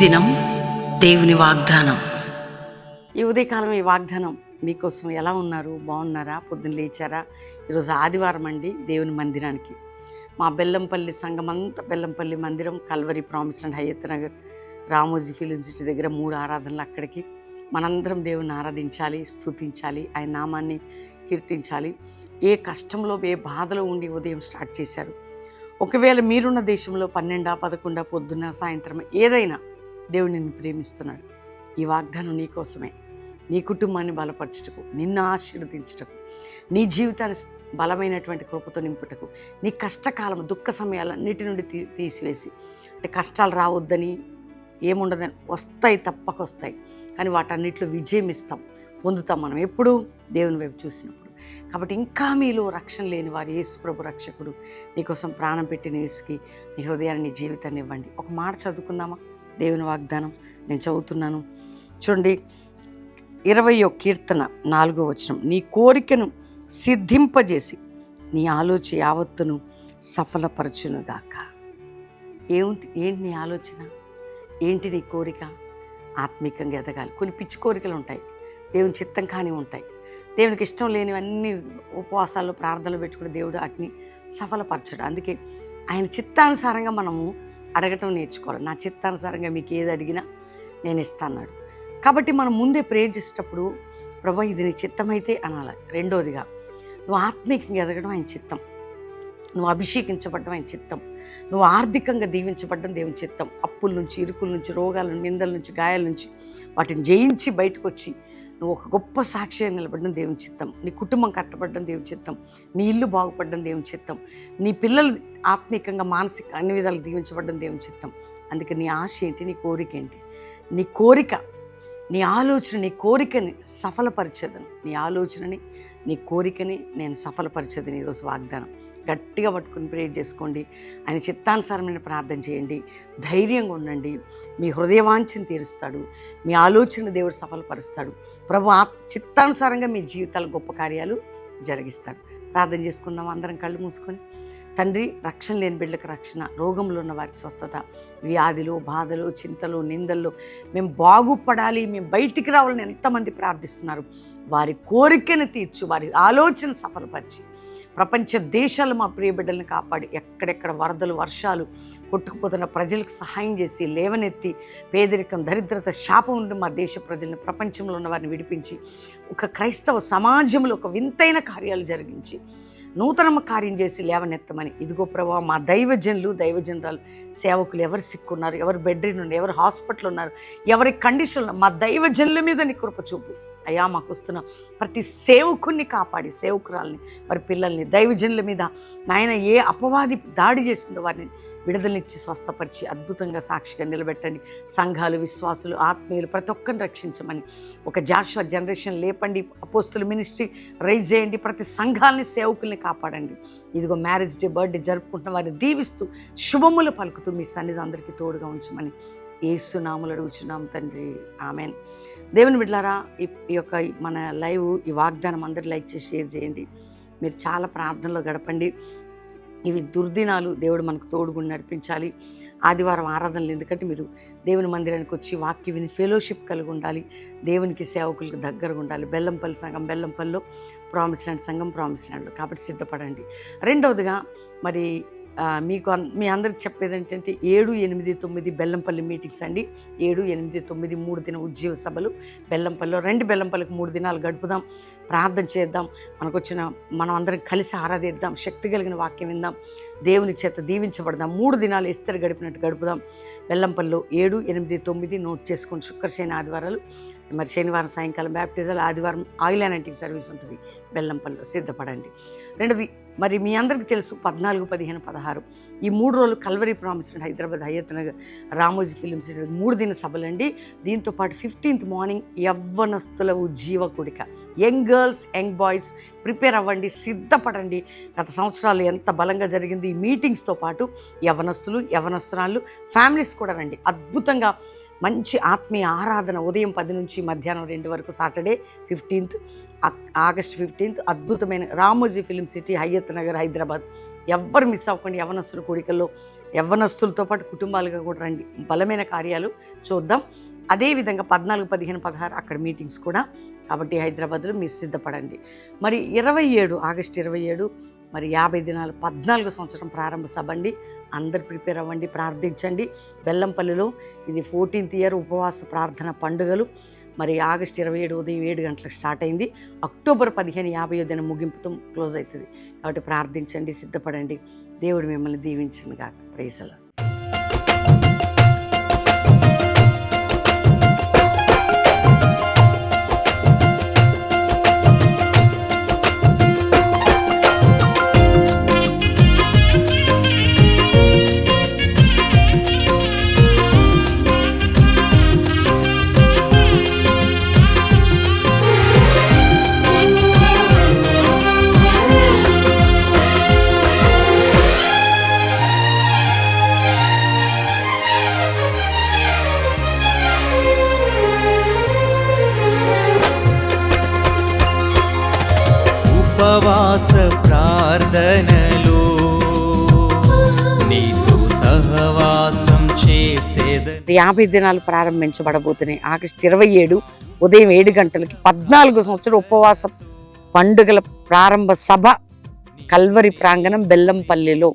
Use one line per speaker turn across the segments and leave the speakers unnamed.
దినం దేవుని వాగ్దానం.
ఈ ఉదయకాలం ఈ వాగ్దానం మీకోసం. ఎలా ఉన్నారు? బాగున్నారా? పొద్దున్న లేచారా? ఈరోజు ఆదివారం అండి. దేవుని మందిరానికి మా బెల్లంపల్లి సంఘం అంతా, బెల్లంపల్లి మందిరం, Calvary promise and Hayathnagar, Ramoji film city దగ్గర 3 ఆరాధనలు. అక్కడికి మనందరం దేవుని ఆరాధించాలి, స్తుతించాలి, ఆయన నామాన్ని కీర్తించాలి. ఏ కష్టంలో, ఏ బాధలో ఉండి ఉదయం స్టార్ట్ చేశారు. ఒకవేళ మీరున్న దేశంలో 12, 11 పొద్దున్న, సాయంత్రం ఏదైనా దేవుడు నిన్ను ప్రేమిస్తున్నాడు. ఈ వాగ్దానం నీ కోసమే. నీ కుటుంబాన్ని బలపరచుటకు, నిన్ను ఆశీర్వదించుటకు, నీ జీవితాన్ని బలమైనటువంటి కృపతో నింపుటకు, నీ కష్టకాలం, దుఃఖ సమయాలన్నిటి నుండి తీసివేసి, అంటే కష్టాలు రావద్దని ఏముండదని, వస్తాయి, తప్పకొస్తాయి, కానీ వాటన్నిటిలో విజయం పొందుతాం మనం ఎప్పుడు దేవుని వైపు చూసినప్పుడు. కాబట్టి ఇంకా మీలో రక్షణ లేని వారు, యేసు ప్రభు రక్షకుడు నీకోసం ప్రాణం పెట్టిన యేసుకి నీ హృదయాన్ని, నీ జీవితాన్ని ఇవ్వండి. ఒక మాట చదువుకుందామా? దేవుని వాగ్దానం నేను చదువుతున్నాను, చూడండి. 20వ కీర్తన 4వ వచనం. నీ కోరికను సిద్ధింపజేసి నీ ఆలోచన యావత్తును సఫలపరచునుగాక. ఏంటి నీ ఆలోచన? ఏంటి నీ కోరిక? ఆత్మీకంగా ఎదగాలి. కొన్ని పిచ్చి కోరికలు ఉంటాయి, దేవుని చిత్తం కాని ఉంటాయి. దేవునికి ఇష్టం లేనివన్నీ ఉపవాసాల్లో, ప్రార్థనలు పెట్టుకుని దేవుడు వాటిని సఫలపరచడు. అందుకే ఆయన చిత్తానుసారంగా మనము అడగటం నేర్చుకోవాలి. నా చిత్తానుసారంగా మీకు ఏది అడిగినా నేను ఇస్తాన్నాడు. కాబట్టి మనం ముందే ప్రేయర్ చేసేటప్పుడు, ప్రభా ఇది నీ చిత్తమైతే అనాలి. రెండోదిగా, నువ్వు ఆత్మీకంగా ఎదగడం ఆయన చిత్తం, నువ్వు అభిషేకించబడ్డం ఆయన చిత్తం, నువ్వు ఆర్థికంగా దీవించబడ్డం దేవుని చిత్తం. అప్పుల నుంచి, ఇరుకుల నుంచి, రోగాల, నిందల నుంచి, గాయాల నుంచి వాటిని జయించి బయటకు వచ్చి నువ్వు ఒక గొప్ప సాక్షిగా నిలబడడం దేవుని చిత్తం. నీ కుటుంబం కట్టబడడం దేవుని చిత్తం, నీ ఇల్లు బాగుపడడం దేవుని చిత్తం, నీ పిల్లలు ఆత్మీకంగా, మానసిక అన్ని విధాలు దీవించబడడం దేవుని చిత్తం. అందుకే నీ ఆశ ఏంటి? నీ కోరిక ఏంటి? నీ కోరిక, నీ ఆలోచన, నీ కోరికని సఫలపరిచేదను. నీ ఆలోచనని, నీ కోరికని నేను సఫలపరిచేదని ఈరోజు వాగ్దానం. గట్టిగా పట్టుకుని ప్రేయర్ చేసుకోండి. ఆయన చిత్తానుసారమైన ప్రార్థన చేయండి. ధైర్యంగా ఉండండి. మీ హృదయవాంఛను తీరుస్తాడు. మీ ఆలోచన దేవుడు సఫలపరుస్తాడు. ప్రభు చిత్తానుసారంగా మీ జీవితాలు గొప్ప కార్యాలు జరిగిస్తాడు. ప్రార్థన చేసుకుందాం అందరం కళ్ళు మూసుకొని. తండ్రి, రక్షణ లేని బిడ్డలకు రక్షణ, రోగంలో ఉన్న వారికి స్వస్థత, వ్యాధిలో, బాధలో, చింతలో, నిందల్లో మేము బాగుపడాలి, మేము బయటికి రావాలని ఎంతమంది ప్రార్థిస్తున్నారు. వారి కోరికను తీర్చు, వారి ఆలోచన సఫలపరిచి, ప్రపంచ దేశాలు మా ప్రియ బిడ్డలను కాపాడి, ఎక్కడెక్కడ వరదలు, వర్షాలు కొట్టుకుపోతున్న ప్రజలకు సహాయం చేసి, లేవనెత్తి, పేదరికం, దరిద్రత, శాపం నుండి మా దేశ ప్రజలను, ప్రపంచంలో ఉన్న వారిని విడిపించి, ఒక క్రైస్తవ సమాజంలో ఒక వింతైన కార్యాలు జరిగించి, నూతన కార్యం చేసి లేవనెత్తమని. ఇదిగో ప్రభావ, మా దైవజనురాలు సేవకులు ఎవరు సిక్కున్నారు, ఎవరు బెడ్ రిడ్ ఉన్నారు, ఎవరు హాస్పిటల్ ఉన్నారు, ఎవరి కండిషన్లో మా దైవజనుల మీద నీ కృప చూపు అయ్యా. మాకు వస్తున్న ప్రతి సేవకుని కాపాడి, సేవకురాల్ని, వారి పిల్లల్ని, దైవజనుల మీద నాయన ఏ అపవాది దాడి చేసిందో వారిని విడుదలనిచ్చి, స్వస్థపరిచి, అద్భుతంగా సాక్షిగా నిలబెట్టండి. సంఘాలు, విశ్వాసులు, ఆత్మీయులు ప్రతి ఒక్కరిని రక్షించమని. ఒక జాషువా జనరేషన్ లేపండి. అపోస్తుల మినిస్ట్రీ రైజ్ చేయండి. ప్రతి సంఘాలని, సేవకుల్ని కాపాడండి. ఇదిగో మ్యారేజ్ డే, బర్త్డే జరుపుకుంటున్న వారిని దీవిస్తూ, శుభములు పలుకుతూ మీ సన్నిధి అందరికీ తోడుగా ఉంచమని యేసు నామములో అడుగుచున్నాం తండ్రి, ఆమెన్. దేవుని బిడ్డలారా, ఈ యొక్క మన లైవ్, ఈ వాగ్దానం అందరూ లైక్ చేసి షేర్ చేయండి. మీరు చాలా ప్రార్థనలో గడపండి. ఇవి దుర్దినాలు, దేవుడు మనకు తోడుగుండి నడిపించాలి. ఆదివారం ఆరాధనలు, ఎందుకంటే మీరు దేవుని మందిరానికి వచ్చి వాక్య విని ఫెలోషిప్ కలిగి ఉండాలి. దేవునికి, సేవకులకు దగ్గరగా ఉండాలి. బెల్లంపల్లి సంఘం, బెల్లంపల్లిలో ప్రామిస్ ల్యాండ్ సంఘం, ప్రామిస్ ల్యాండ్లో. కాబట్టి సిద్ధపడండి. రెండవదిగా, మరి మీ అందరికి చెప్పేది ఏంటంటే 7, 8, 9 బెల్లంపల్లి మీటింగ్స్ అండి. 7, 8, 9 3 దిన ఉజ్జీవ సభలు బెల్లంపల్లిలో. 2 బెల్లంపల్లికి 3 దినాలు గడుపుదాం, ప్రార్థన చేద్దాం, మనం అందరం కలిసి ఆరాధిద్దాం, శక్తి కలిగిన వాక్యం విందాం, దేవుని చేత దీవించబడదాం. 3 దినాలు ఎస్తరు గడిపినట్టు గడుపుదాం. బెల్లంపల్లిలో 7, 8, 9 నోట్ చేసుకొని, శుక్ర, శని, ఆదివారాలు, మరి శనివారం సాయంకాలం బ్యాప్టిజాలు, ఆదివారం ఆయిల్ అనాలిటిక్ సర్వీస్ ఉంటుంది బెల్లంపల్లిలో. సిద్ధపడండి. రెండవది, మరి మీ అందరికీ తెలుసు, 14, 15, 16 ఈ 3 రోజులు Calvary promise and Hyderabad, Hayathnagar, Ramoji film city 3 దిన సభలండి. దీంతోపాటు 15th మార్నింగ్ యవ్వనస్తుల ఉజ్జీవ కూడిక. Young girls, young boys prepare అవ్వండి, సిద్ధపడండి. గత సంవత్సరాలు ఎంత బలంగా జరిగింది. ఈ మీటింగ్స్తో పాటు యవ్వనస్తులు, యవ్వనస్తురాళ్ళు, ఫ్యామిలీస్ కూడా రండి. అద్భుతంగా మంచి ఆత్మీయ ఆరాధన ఉదయం 10 నుంచి మధ్యాహ్నం 2 వరకు. సాటర్డే 15th, ఆగస్ట్ 15th అద్భుతమైన రామోజీ ఫిలిం సిటీ, హయత్ నగర్, హైదరాబాద్ ఎవ్వరు మిస్ అవ్వకండి. యవ్వనస్తుల కూడికల్లో యవ్వనస్తులతో పాటు కుటుంబాలుగా కూడా రండి. బలమైన కార్యాలు చూద్దాం. అదేవిధంగా 14, 15, 16 అక్కడ మీటింగ్స్ కూడా. కాబట్టి హైదరాబాద్లో మీరు సిద్ధపడండి. మరి 27 ఆగస్టు 27 మరి 50 దినాలు 14 సంవత్సరం ప్రారంభ సభ అండి. అందరు ప్రిపేర్ అవ్వండి, ప్రార్థించండి. బెల్లంపల్లిలో ఇది 14th ఇయర్ ఉపవాస ప్రార్థన పండుగలు. మరి ఆగస్టు 27 ఉదయం 7 గంటలకు స్టార్ట్ అయింది. అక్టోబర్ 15 50వ దినం ముగింపుతో క్లోజ్ అవుతుంది. కాబట్టి ప్రార్థించండి, సిద్ధపడండి. దేవుడు మిమ్మల్ని దీవించునుగాక. Praise the lord.
ఉపవాస ప్రార్థనలో నీతో సహవాసం చేసేదని
50 దినాలు ప్రారంభించబడబోతున్నాయి. ఆగస్టు 27 ఉదయం 7 గంటలకి 14 సంవత్సరం ఉపవాస పండుగల ప్రారంభ సభ కల్వరి ప్రాంగణం బెల్లంపల్లిలో.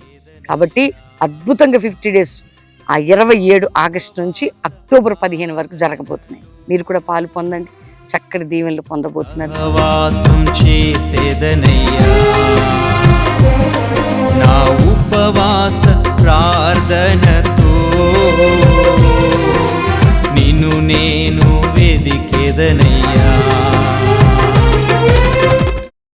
కాబట్టి అద్భుతంగా 50 డేస్ ఆ 27 ఆగస్టు నుంచి అక్టోబర్ 15 వరకు జరగబోతున్నాయి. మీరు కూడా పాలు పొందండి, చక్కటి దీవెనలు పొందబోతున్నారు.
సహవాసం చేసేదనయ్యా నా ఉపవాస ప్రార్థనతో నిన్ను నేను వెదికేదనయ్యా.